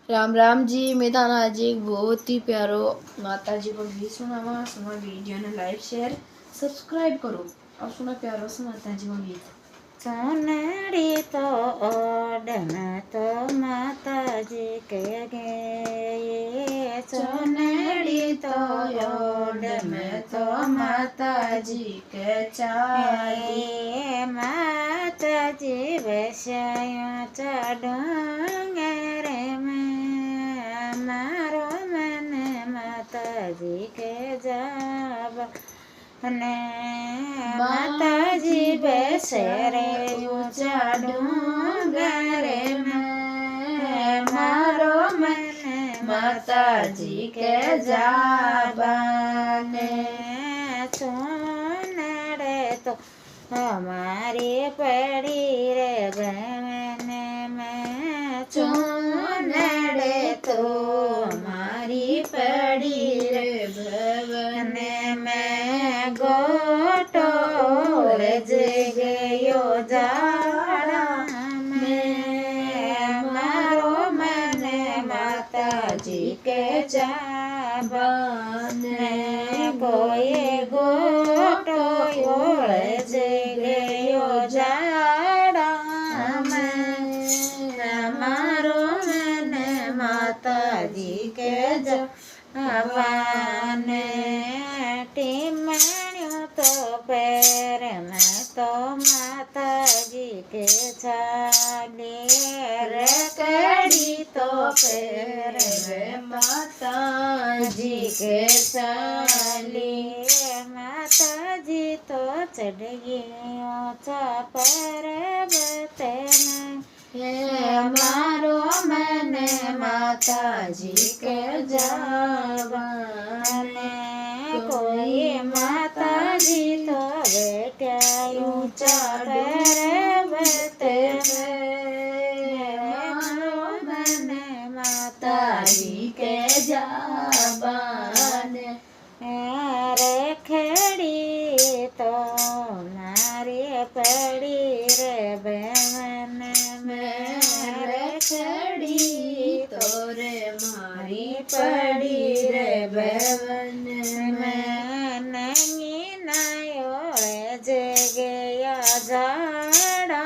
राम राम जी। मैं थाना आज एक बहुत ही प्यारो माता जी को गीत सुनावा। सुना वीडियो ने लाइक शेयर सब्सक्राइब करो और सुना प्यारो से माता जी को गीत। सोनड़ी तो ओडन तो माता जी के गे, सोनड़ी तो ओडन तो माता जी के चाहे, माता जी वैश्या चढ़ूंगर में मारो मन माता जी के जाब ने माता जी बेसरे ऊंचा डूंगर में मारो मन माता जी के जाबाने सुनड़े तो हमारी पड़ी रे भवन में चुनड़े तो हमारी पड़ी रे भवन में गोटो गयो जाड़ा में मारो मन माता जी के जाबाने कोई गोटो गयो जाड़ा में मारो मन माता जी के जाबाने टीमण्यो तो पैर में तो माता जी के छाले रकड़ी तो पैर में माता जी के छाले माता जी तो चढ़ गयो पर्वत में मारो मन माता जी के जाबाने कोई माता जी तो बेटा ऊंचा पर्वत में मारो मन माता जी के जाबाने रखड़ी तो मारे पड़ी रे भवन में रखड़ी तो रे मारी पड़ी रे भवन में नंगी नायोड़े जगया झाड़ा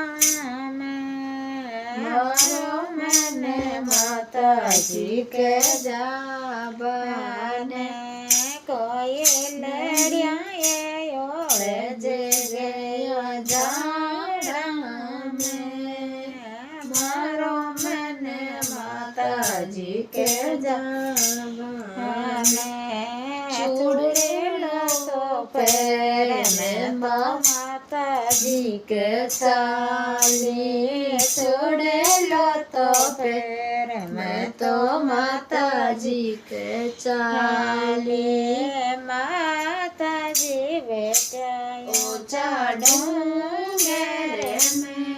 में मारो मन माता जी के जाबाने कोई लड़िया ओड़े जगया झाड़ा में मारो मन माता जी के जाबाने चूड़ेलो तो पैर में माता जी के चाली चूड़ेलो तो पैर में तो माता जी के चाली माता जी बेटा ऊंचा डूंगर में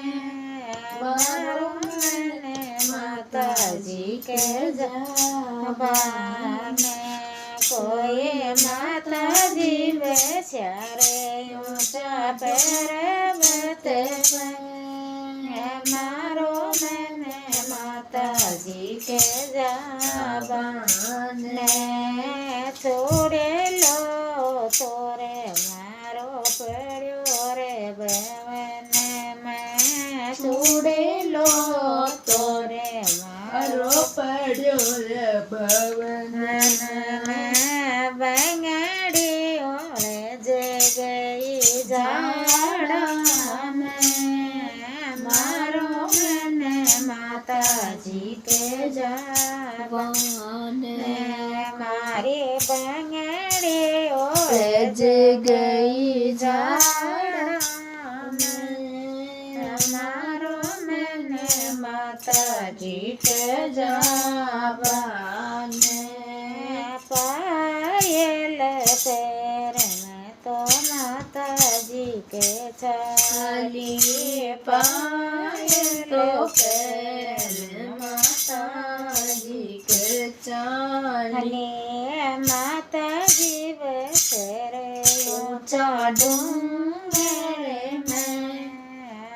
मारो मन माता जी के जाबाने कोई माता जी बेचारे ऊंचा पर्वत में मारो मन माता जी के जाबाने छोड़े लो तोरे मारो पड़ो रे भवन में छोड़े लो तोरे मारो पड़ो रे भवन में बंगड़ी ओले जगई झाड़ा में मारो मन माता जी के जाबाने मारे बंगड़ी ओले जगई झाड़ा में मारो मन माता जी के जाबाने पायल पैर में तो माता जी के चाली पायल तो पैर माता जी के चाली माता जी बसरे ऊंचा डूंगर में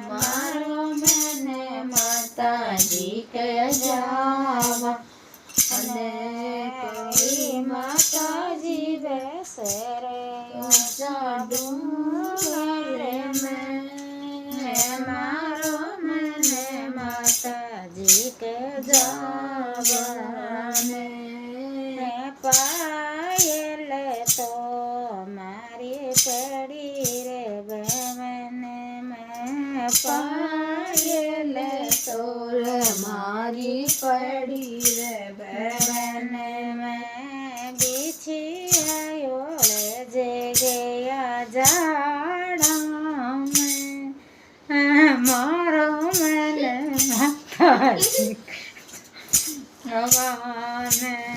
मारो मन माता जी के जावा પાયલ તોર મારી પડી રે બેન મેં બીછી આયો રે જે ગયા જાડા મારો મને માતાજી ભગવાન